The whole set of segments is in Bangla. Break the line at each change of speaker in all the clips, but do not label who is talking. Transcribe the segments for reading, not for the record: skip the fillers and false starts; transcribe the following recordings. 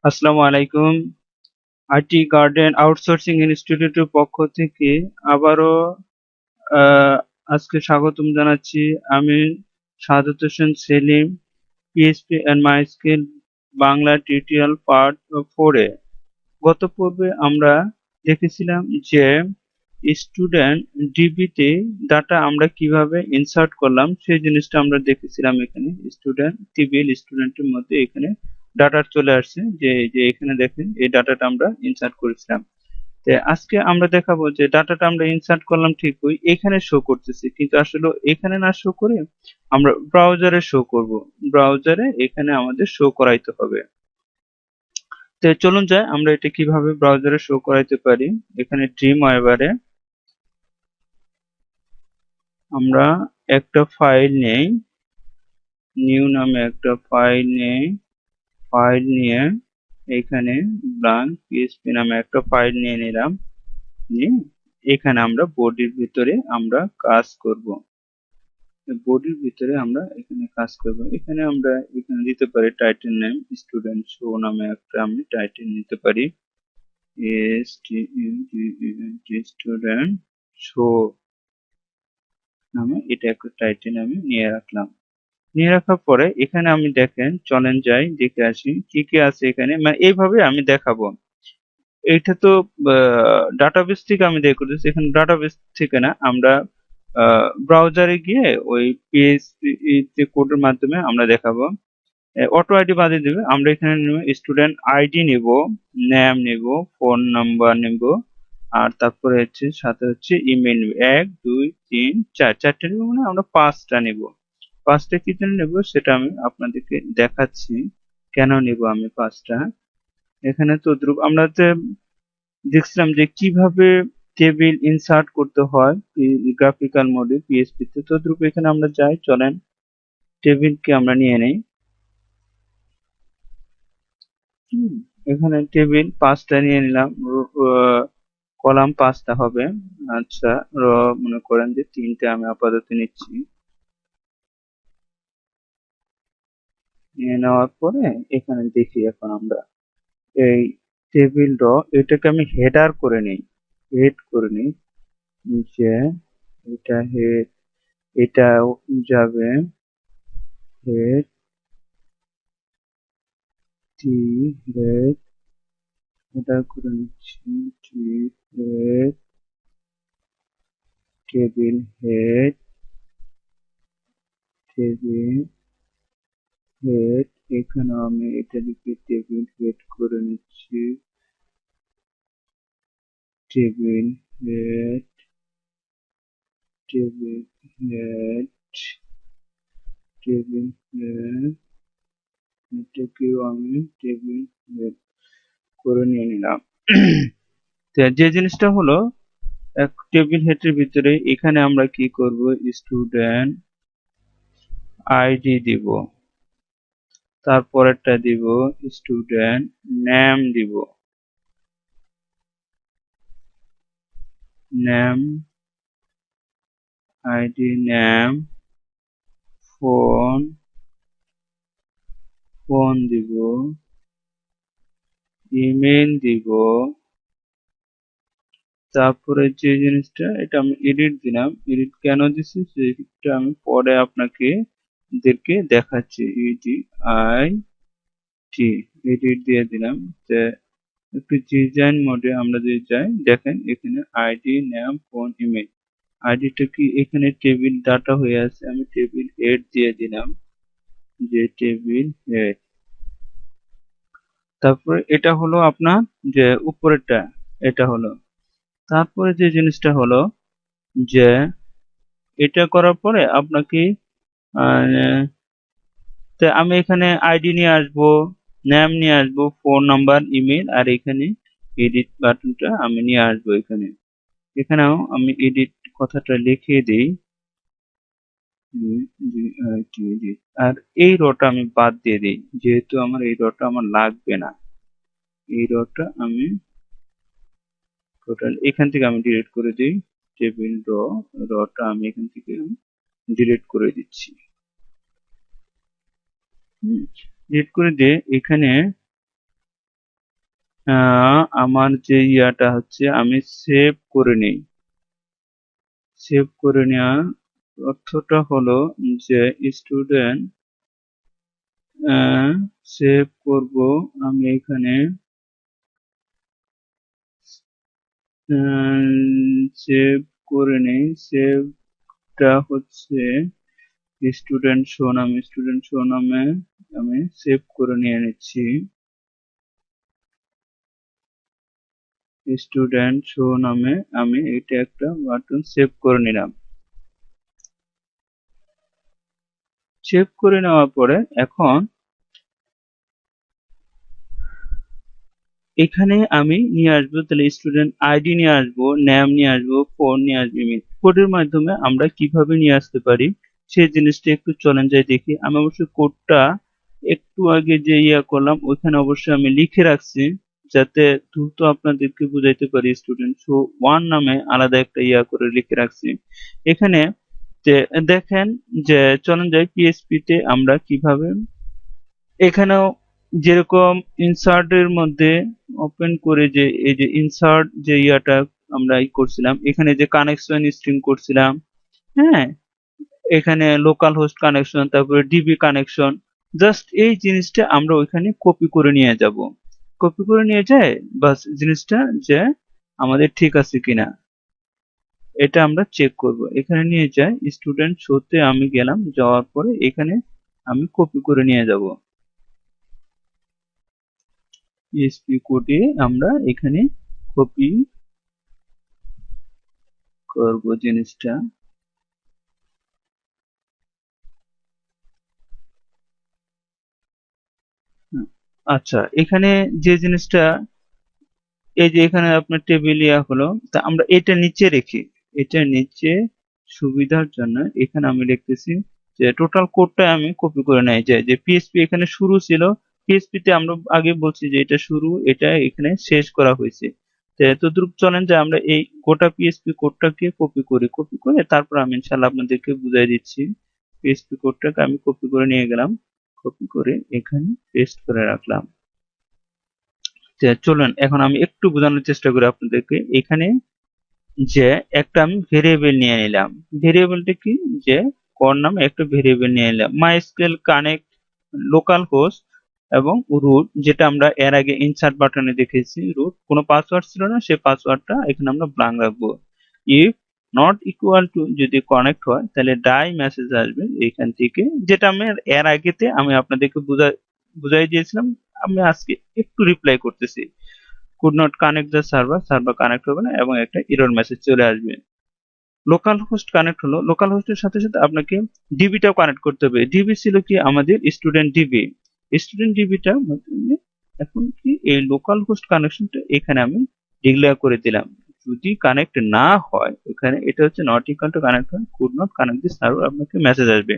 আসসালামু আলাইকুম। আইটি গার্ডেন আউটসোর্সিং ইনস্টিটিউটের পক্ষ থেকে আবারও আহ, আজকে স্বাগতম জানাচ্ছি। আমি Sadat Hossain Selim, PHP and my skill Bangla tutorial part 4-এ। গত পর্বে আমরা দেখেছিলাম যে স্টুডেন্ট ডিবিতে ডাটা আমরা কিভাবে ইনসার্ট করলাম সেই জিনিসটা আমরা দেখেছিলাম। এখানে স্টুডেন্ট টেবিল স্টুডেন্টের মধ্যে এখানে ডাটা চলে আসছে, যে যে এখানে দেখেন এই ডাটাটা আমরা ইনসার্ট করেছিলাম। তো আজকে আমরা দেখাবো যে ডাটাটা আমরা ইনসার্ট করলাম ঠিকই, এখানে শো করতেছে, কিন্তু আসলে এখানে না শো করে আমরা ব্রাউজারে শো করব। ব্রাউজারে এখানে আমাদের শো করাইতে হবে। তো চলুন যাই আমরা এটা কিভাবে ব্রাউজারে শো করাইতে পারি। এখানে ড্রিম ওয়েভারে আমরা একটা ফাইল নেই, নিউ নামে একটা ফাইল নেই। ফাইল নিয়ে এখানে ব্লাঙ্ক পিএসপি নামে একটা ফাইল নিয়ে নিলাম। নিয়ে এখানে আমরা বডির ভিতরে আমরা কাজ করব। বডির ভিতরে আমরা এখানে কাজ করব। এখানে আমরা এখানে দিতে পারি টাইটেল নেম স্টুডেন্ট শো নামে একটা আমি টাইটেল নিতে পারি। স্টুডেন্ট শো নামে এটা একটা টাইটেল আমি নিয়ে রাখলাম। নিয়ে রাখার পরে এখানে আমি দেখেন, চলেন যাই দেখে আসি কি কি আছে এখানে। মানে এইভাবে আমি দেখাবো। এইটা তো ডাটাবেস থেকে আমি দেখে করতেছি, এখানে ডাটাবেস থেকে না, আমরা ব্রাউজারে গিয়ে ওই পিএইচপি কোডের মাধ্যমে আমরা দেখাবো। অটো আইডি বাদে দেবে, আমরা এখানে স্টুডেন্ট আইডি নিব, নেম নিব, ফোন নাম্বার নিব, আর তারপরে হচ্ছে সাথে হচ্ছে ইমেল নিব। 1 2 3 4 চারটে নিব, মানে আমরা 5টা নিব। 5টা কি জন্য নেব সেটা আমি আপনাদেরকে দেখাচ্ছি, কেন নিব আমি 5টা। এখানে তো আমরা দেখছিলাম যে কিভাবে টেবিল ইনসার্ট করতে হয় গ্রাফিক্যাল মোডে পিএসপি তে। তো দ্রুপ এখানে আমরা যাই, চলেন টেবিলকে আমরা নিয়ে নেই। হুম, এখানে টেবিল 5টা নিয়ে নিলাম। কলাম 5টা হবে। আচ্ছা, র মনে করেন যে 3টে আমি আপাতত নিচ্ছি। নিয়ে নেওয়ার পরে এখানে দেখি এখন আমরা এই টেবিল এটাকে আমি হেডার করে নিই, হেড করে নিই। যে এটা হেড, এটা যাবে হেড টি হেড, হেডার করে নিচ্ছি। T head, table head, table head. এখানে আমি এটা লিখে টেবিল হেড করে নিচ্ছি। Table head, table head, table head, এটাকেও আমি টেবিল হেড করে নিয়ে নিলাম। তো যে জিনিসটা হলো, এক টেবিল হেডের ভিতরে এখানে আমরা কি করব, স্টুডেন্ট আইডি দিব, তারপরেরটা দিব স্টুডেন্ট নেম দিব, name ID name, phone, phone দিব, ইমেল দিব। তারপরে যে জিনিসটা, এটা আমি এডিট দিলাম। এডিট কেন দিছি সেটা আমি পরে আপনাকে এদেরকে দেখাচ্ছি। ইডি আই টি এডিট দিয়ে দিলাম। যে একটু ডিজাইন মোডে আমরা যদি যাই, দেখেন এখানে আইডি নেম ফোন ইমেল। আইডিটা কি এখানে টেবিল ডাটা হয়ে আছে, আমি টেবিল হেড দিয়ে দিলাম, যে টেবিল হেড। তারপরে এটা হলো আপনার যে উপরেরটা, এটা হলো। তারপরে যে জিনিসটা হলো যে এটা করার পরে আপনাকে তো আমি এখানে আইডি নিয়ে আসবো, নাম নিয়ে আসবো, ফোন নাম্বার, ইমেল, আর এখানে এডিট বাটনটা আমি নিয়ে আসবো। এখানে এখানেও আমি এডিট কথাটা লিখে দিই। edit। আর এই রটা আমি বাদ দিয়ে দিই, যেহেতু আমার এই রটা আমার লাগবে না। এই রটা আমি টোটাল এখান থেকে আমি ডিলিট করে দিই। টেবিল রটা আমি এখান থেকে ডিলিট করে দিচ্ছি। ডিলিট করে দিয়ে এখানে আমার যে ইয়াটা হচ্ছে আমি সেভ করে নেই। সেভ করে নেওয়া অর্থটা হলো যে স্টুডেন্ট সেভ করব আমি এখানে সেভ করে নেই। সেভটা হচ্ছে স্টুডেন্ট শো নামে আমি সেভ করে নিয়ে নিচ্ছি। স্টুডেন্ট শো নামে আমি এটা একটা বাটন সেভ করে নিলাম। সেভ করে নেওয়ার পরে এখন এখানে আমি নিয়ে আসবো, তাহলে স্টুডেন্ট আইডি নিয়ে আসবো, নেম নিয়ে আসবো, ফোন নিয়ে আসবো, ইমেল। কোডের মাধ্যমে আমরা কিভাবে নিয়ে আসতে পারি সেই জিনিসটা একটু চলেন যাই দেখি। আমি অবশ্যই কোডটা একটু আগে যে ইয়া করলাম ওইখানে অবশ্যই আমি লিখে রাখছি যাতে দ্রুত আপনাদেরকে বুঝাইতে পারি। স্টুডেন্ট শো ওয়ান নামে আলাদা একটা ইয়া করে লিখে রাখছি এখানে। যে দেখেন যে চলেন যাই পিএসপি তে আমরা কিভাবে এখানেও যেরকম ইনসার্ট এর মধ্যে ওপেন করে যে এই যে ইনসার্ট যে ইয়াটা আমরা করছিলাম, এখানে যে কানেকশন স্ট্রিং করছিলাম, হ্যাঁ, এখানে লোকাল হোস্ট কানেকশন, তারপরে ডিবি কানেকশন, জাস্ট এই জিনিসটা আমরা ওইখানে কপি করে নিয়ে যাব। কপি করে নিয়ে যায় বাস জিনিসটা যে আমাদের ঠিক আছে কিনা এটা আমরা চেক করব। এখানে নিয়ে যাই স্টুডেন্ট শোতে আমি গেলাম, যাওয়ার পরে এখানে আমি কপি করে নিয়ে যাব। পিএসপি কোডে আমরা এখানে কপি করব জিনিসটা। আচ্ছা, এখানে যে জিনিসটা এই যে এখানে আপনার টেবিল ইয়া হলো, তা আমরা এটা নিচে রেখি। এটা নিচে সুবিধার জন্য এখানে আমি লিখতেছি যে টোটাল কোডটা আমি কপি করে নেই। যে পিএসপি এখানে শুরু ছিল, পিএসপি তে আমরা আগে বলছি যে এটা শুরু, এটা এখানে শেষ করা হয়েছে। তো এতদ্রুপ চলেন যে আমরা এই গোটা পিএসপি কোডটাকে কপি করি। কপি করে তারপর আমি ইনশাল্লাহ আপনাদেরকে বুঝাই দিচ্ছি। পিএসপি কোডটাকে আমি কপি করে নিয়ে গেলাম, কপি করে এখানে পেস্ট করে রাখলাম। চলুন এখন আমি একটু বোঝানোর চেষ্টা করি আপনাদেরকে। এখানে যে একটা আমি ভেরিয়েবল নিয়ে নিলাম। ভেরিয়েবলটা কি, যে কর নামে একটা ভেরিয়েবল নিয়ে নিলাম। মাইস্কুয়েল কানেক্ট লোকাল হোস্ট এবং রুট, যেটা আমরা এর আগে ইনসার্ট বাটনে দেখেছি। রুট কোনো পাসওয়ার্ড ছিল না, সেই পাসওয়ার্ডটা এখানে আমরা ব্ল্যাঙ্ক রাখবো। ইফ নট ইকুয়াল টু যদি কানেক্ট হয় তাহলে ডাই মেসেজ আসবে এখান থেকে, যেটা আমি এর আগেতে আমি আপনাদেরকে বুঝাই দিয়েছিলাম। আমি আজকে একটু রিপ্লাই করতেছি। Could not connect the server, server connect হবে না এবং একটা এরর মেসেজ চলে আসবে। লোকাল হোস্ট কানেক্ট হলো, লোকাল হোস্টের সাথে সাথে আপনাকে ডিবিটাও কানেক্ট করতে হবে। ডিবি ছিল কি আমাদের স্টুডেন্ট ডিবি। স্টুডেন্ট ডিবিটা এখন কি এই লোকাল হোস্ট কানেকশনটা এখানে আমি ডিক্লেয়ার করে দিলাম। যদি কানেক্ট না হয় এখানে এটা হচ্ছে নট ইকুয়াল টু কানেক্ট হয়, could not connect the server, আপনাকে মেসেজ আসবে।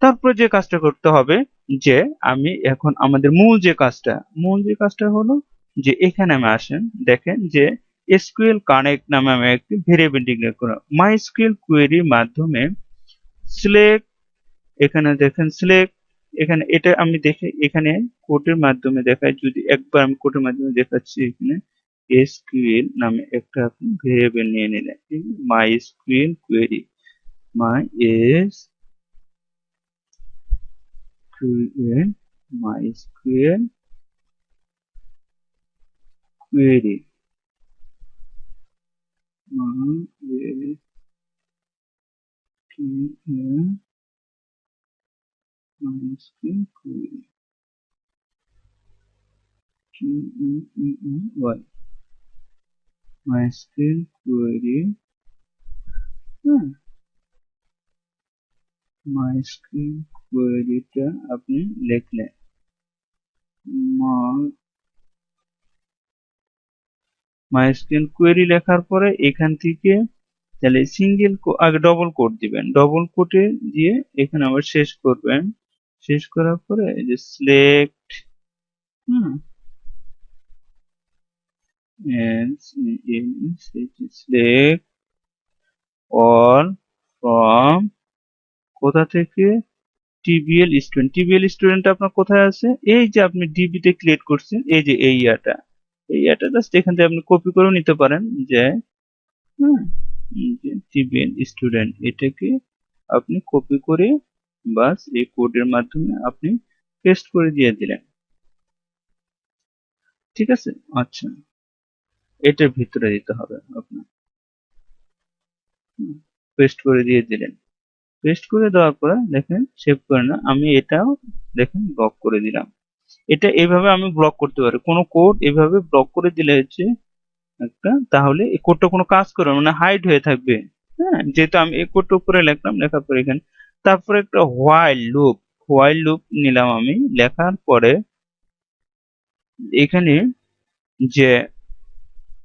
তারপর যে কাজটা করতে হবে যে আমি এখন আমাদের মূল যে কাজটা হলো যে এখানে আমি আসেন, দেখেন যে এসকিউএল কানেক্ট নামে আমি একটি ভেরিয়েবল ডিক্লেয়ার করলাম। মাইস্কুয়েল কোয়েরির মাধ্যমে সিলেক্ট, এখানে দেখেন সিলেক্ট, এখানে এটা আমি দেখে এখানে কোডের মাধ্যমে দেখাই। যদি একবার আমি কোডের মাধ্যমে দেখাচ্ছি, এখানে এসকিউএল নামে একটা আপনি ভেরিয়েবল নিয়ে নিলেন, মাইস্কুয়েল কোয়েরি, মাই S QL MySQL query, MySQL query, QEEY, MySQL query, হ্যাঁ, MySQL queryটা আপনি লিখলেন। MySQL query লেখার পরে এখান থেকে তাহলে সিঙ্গেল আগে ডবল কোট দিবেন, ডবল কোটে দিয়ে এখানে আবার শেষ করবেন। শেষ করার পরে এই যে select, hmm, select all from, কোথা থেকে, টিবিএল স্টুডেন্ট। টিবিএল স্টুডেন্ট আপনার কোথায় আছে, এই যে আপনি ডিবি তে ক্রিয়েট করছেন, এই যে এই ইয়াটা, এই এটা জাস্ট এখান থেকে আপনি কপি করেও নিতে পারেন যে হ্যাঁ যে টিবিএল স্টুডেন্ট এটাকে আপনি কপি করে বাস এই কোডের মাধ্যমে আপনি পেস্ট করে দিয়ে দিলেন। ঠিক আছে, আচ্ছা এটার ভিতরে দিতে হবে আপনার, পেস্ট করে দিয়ে দিলেন। পেস্ট করে দেওয়ার পরে দেখেন সেভ করে না, আমি এটাও দেখেন ব্লক করে দিলাম। এটা এইভাবে আমি ব্লক করতে পারি, কোনো কোড এভাবে ব্লক করে দিলে হচ্ছে একটা, তাহলে এই কোডটা কোনো কাজ করবে না, মানে হাইড হয়ে থাকবে। হ্যাঁ, যেহেতু আমি এই কোডটা উপরে লিখলাম, লেখার পরে এখানে তারপরে একটা হোয়াইল লুপ নিলাম আমি, লেখার পরে এখানে যে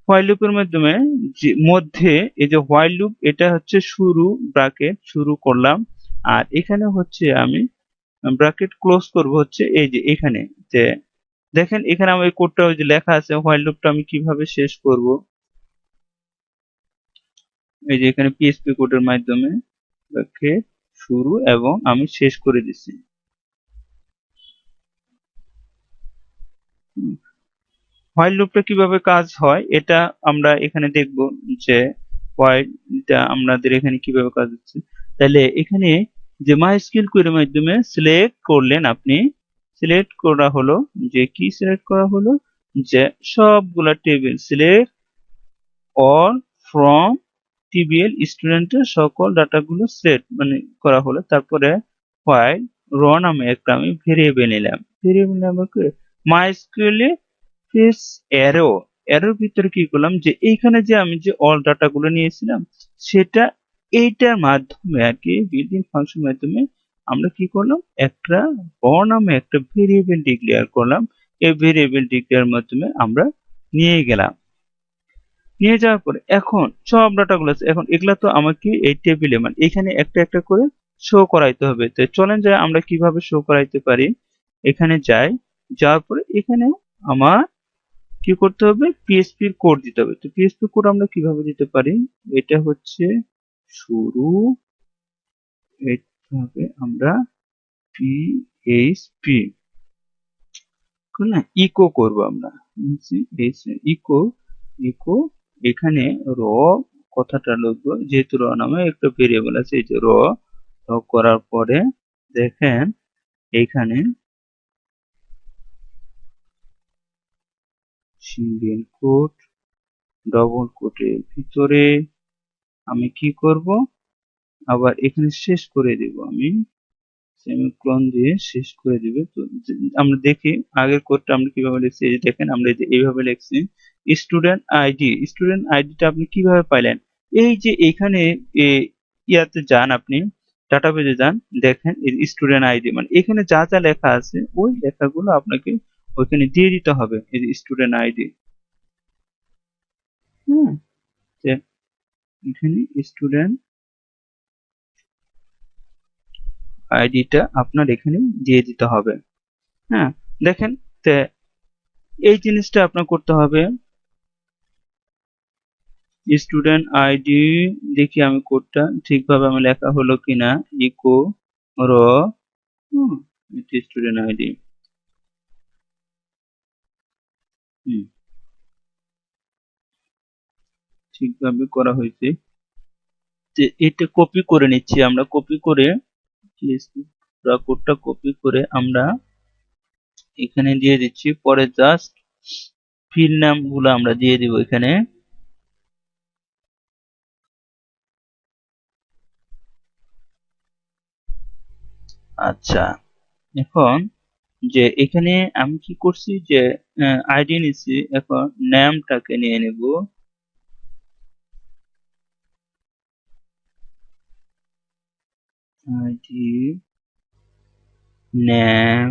হোয়াইল লুপের মাধ্যমে যে মধ্যে এই যে হোয়াইল লুপ এটা হচ্ছে শুরু, ব্র্যাকেট শুরু করলাম, আর এখানে হচ্ছে আমি ব্র্যাকেট ক্লোজ করব হচ্ছে এই যে এখানে, যে দেখেন এখানে আমার এই কোডটা ওই যে লেখা আছে হোয়াইল লুপটা আমি কিভাবে শেষ করব, এই যে এখানে পিএইচপি কোডের মাধ্যমে ব্র্যাকেট শুরু এবং আমি শেষ করে দিচ্ছি। হোয়াইল লুপটা কিভাবে কাজ হয় এটা আমরা এখানে দেখব, যে হোয়াইলটা আমাদের এখানে কিভাবে কাজ হচ্ছে। তাহলে এখানে যে মাইস্কিল কোয়েরির মাধ্যমে সিলেক্ট করলেন আপনি, সিলেক্ট করা হলো যে কি সিলেক্ট করা হলো, যে সবগুলা table select all from TBL স্টুডেন্টের সকল ডাটাগুলো সেট মানে করা হলো। তারপরে হোয়াইল র নামে একটা আমি ভেরিয়েবল নিলাম, ভেরিয়েবল নামে মাইস্কিউএল প্রেস অ্যারো, অ্যারোর ভিতরে কি করলাম যে এইখানে যে আমি যে অল ডাটা গুলো নিয়েছিলাম সেটা এইটার মাধ্যমে আর কি বিল্ট ইন ফাংশন মাধ্যমে আমরা কি করলাম, একটা নামে একটা ভেরিয়েবল ডিক্লেয়ার করলাম। এই ভেরিয়েবল ডিক্লেয়ার মাধ্যমে আমরা নিয়ে গেলাম, নিয়ে যাওয়ার পরে এখন সব ডাটা গুলো আছে, এখন এগুলা তো আমাকে এই টেবিলে মানে এখানে একটা একটা করে শো করাইতে হবে। তো চলেন যাই আমরা কিভাবে শো করাইতে পারি, এখানে যাই, যাওয়ার পরে এখানে আমার কি করতে হবে, পিএইচপি এর কোড দিতে হবে। তো পিএইচপি কোড আমরা কিভাবে দিতে পারি, এটা হচ্ছে শুরু, এইভাবে আমরা পিএইচপি না ইকো করব আমরা, ইকো ইকো এখানে র কথাটা লিখবো, যেহেতু র নামে একটা ভেরিয়েবল আছে, এই যে র করার পরে দেখেন এইখানে সিঙ্গেল কোট ডবল কোটের ভিতরে আমি কি করব, আবার এখানে শেষ করে দেব আমি, সেমিকোলন দিয়ে শেষ করে দিবে। তো আমরা দেখি আগের কোডটা আমরা কিভাবে লিখছি, এই যে দেখেন আমরা এই যে এইভাবে লিখছি স্টুডেন্ট আইডিটা আপনি কিভাবে পাইলেন, এই যে এখানে ইয়াতে যান আপনি, ডাটাবেজে যান, দেখেন এই স্টুডেন্ট আইডি মানে এখানে যা যা লেখা আছে ওই লেখাগুলো আপনাকে ওইখানে দিয়ে দিতে হবে, এই যে স্টুডেন্ট আইডি। হুম, যে এখানে স্টুডেন্ট আইডিটা আপনার এখানে দিয়ে দিতে হবে। হ্যাঁ, দেখেন তে এই জিনিসটা আপনার করতে হবে। স্টুডেন্ট আইডি দেখি আমি কোডটা ঠিকভাবে আমি লেখা হলো কিনা, ইকো র স্টুডেন্ট আইডি, ঠিকভাবে করা হয়েছে। যে এটা কপি করে নিচ্ছি আমরা, কপি করে কোডটা কপি করে আমরা এখানে দিয়ে দিচ্ছি, পরে জাস্ট ফিল্ড নাম গুলো আমরা দিয়ে দিব এখানে। আচ্ছা, এখন যে এখানে আমি কি করছি যে আইডি নিচ্ছি, এখন নামটাকে নিয়ে নেব, আইডি নাম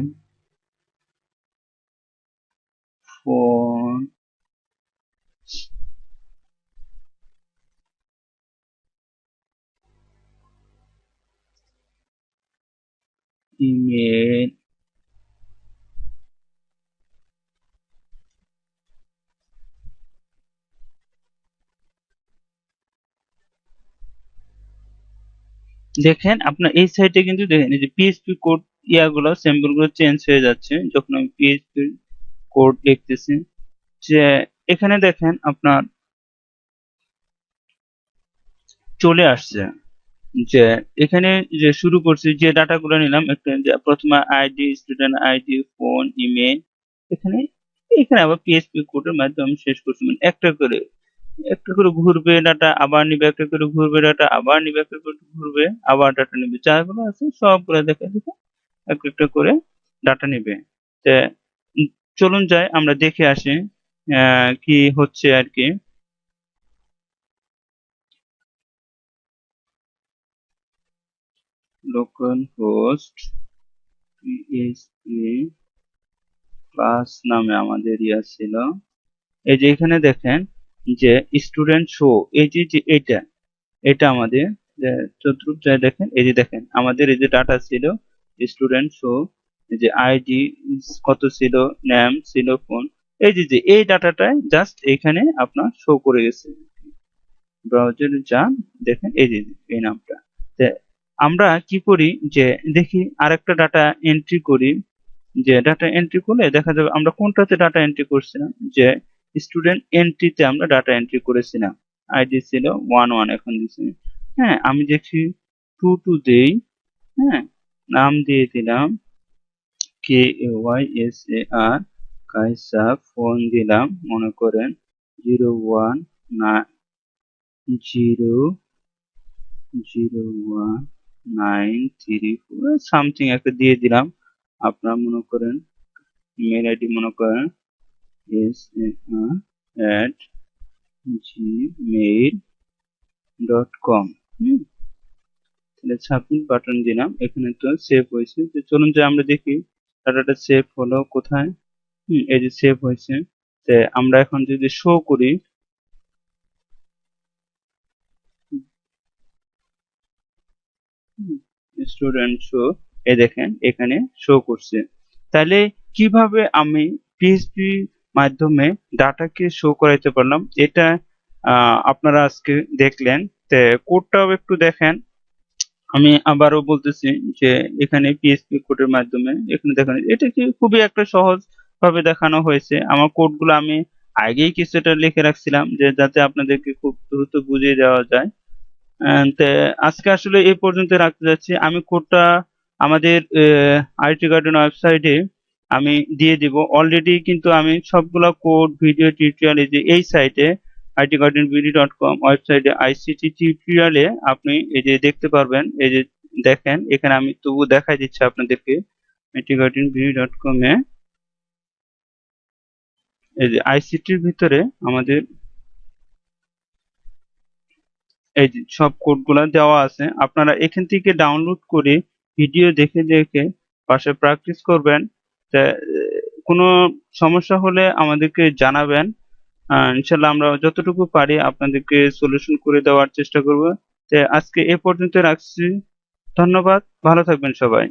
ফোন ইমেল, দেখেন আপনার এই সাইটে কিন্তু দেখেন এই যে পিএইচপি কোড ইয়াগুলো সিম্বল গুলো চেঞ্জ হয়ে যাচ্ছে যখন আমি পিএইচপি কোড লিখতেছি। যে এখানে দেখেন আপনার চলে আসছে যে এখানে যে শুরু করছি যে ডাটাগুলো নিলাম একটা যে প্রথমে ID, student ID, phone, email, এখানে এখানে আবার পিএইচপি কোডের মাধ্যমে শেষ করছি, মানে একটা করে ঘুরবে ডাটা, আবার নিবে, একটা করে ঘুরবে ডাটা, আবার নিবে, একটা করে ঘুরবে, আবার ডাটা নিবে, যাগুলো আছে সবগুলো দেখে দেখে একটা একটা করে ডাটা নিবে। তা উম, চলুন যাই আমরা দেখে আসি কি হচ্ছে আর কি। লোকাল হোস্ট পিএইচপি ক্লাস নামে আমাদের ছিল। এই যে এখানে দেখেন যে স্টুডেন্ট শো, এই যে যে এটা এটা আমাদের যে চতুর্থ যায় দেখেন, এই যে দেখেন আমাদের এই যে ডাটা ছিল স্টুডেন্ট শো, এই যে আইডি কত ছিল, নেম ছিল, ফোন, এই যে যে এই ডাটাটাই জাস্ট এখানে আপনার শো করে গেছে। ব্রাউজারে যান, দেখেন এই যে যে এই নামটা। তা আমরা কি করি যে দেখি আরেকটা ডাটা এন্ট্রি করি, যে ডাটা এন্ট্রি করলে দেখা যাবে আমরা কোনটাতে ডাটা এন্ট্রি করছিলাম, যে স্টুডেন্ট এন্ট্রিতে আমরা ডাটা এন্ট্রি করেছিলাম, আইডি ছিল 11 এখন দিচ্ছি। হ্যাঁ আমি দেখি 22 দেই, হ্যাঁ নাম দিয়ে দিলাম KAYSAR কায়সা, ফোন দিলাম মনে করেন 01901934 সামথিং একটা দিয়ে দিলাম। আপনার মনে করেন ইমেল আইডি মনে করেন SAR@gmail.com। তাহলে সাবমিট বাটন দিলাম, এখানে তো সেভ হয়েছে। তো চলুন যে আমরা দেখি ডাটাটা সেভ হলো কোথায়। এই যে সেভ হয়েছে। তো আমরা এখন যদি শো করি, স্টুডেন্ট শো, এই দেখেন এখানে শো করছে। তাহলে কিভাবে আমি পিএইচপি মাধ্যমে ডাটাকে শো করাইতে পারলাম, এটা আপনারা আজকে দেখলেন। তো কোডটাও একটু দেখেন, আমি আবারও বলতেছি যে এখানে পিএইচপি কোডের মাধ্যমে এখানে দেখেন এটা কি খুবই একটা সহজ ভাবে দেখানো হয়েছে। আমার কোডগুলো আমি আগেই কিছুটা লিখে রাখছিলাম যে যাতে আপনাদেরকে খুব দ্রুত বুঝিয়ে দেওয়া যায়। তো আজকে আসলে এই পর্যন্ত রাখতে যাচ্ছি। আমি কোডটা আমাদের আইটি গার্ডেন ওয়েবসাইটে আমি দিয়ে দিব অলরেডি, কিন্তু আমি সবগুলা কোড ভিডিও টিউটোরিয়াল এই যে এই সাইটে itgardenvd.com ওয়েবসাইটে আইসিটি টিউটোরিয়ালে আপনি এই যে দেখতে পারবেন। এই যে দেখেন এখানে আমি তবু দেখাই দিচ্ছি আপনাদেরকে itgardenvd.com এ এই যে আইসিটির ভিতরে আমাদের এই যে সব কোডগুলা দেওয়া আছে, আপনারা এখান থেকে ডাউনলোড করে ভিডিও দেখে দেখে পাশে প্র্যাকটিস করবেন। তা, কোনো সমস্যা হলে আমাদেরকে জানাবেন, ইনশাল্লাহ আমরা যতটুকু পারি আপনাদেরকে সলিউশন করে দেওয়ার চেষ্টা করব। তো আজকে এ পর্যন্ত রাখছি, ধন্যবাদ, ভালো থাকবেন সবাই।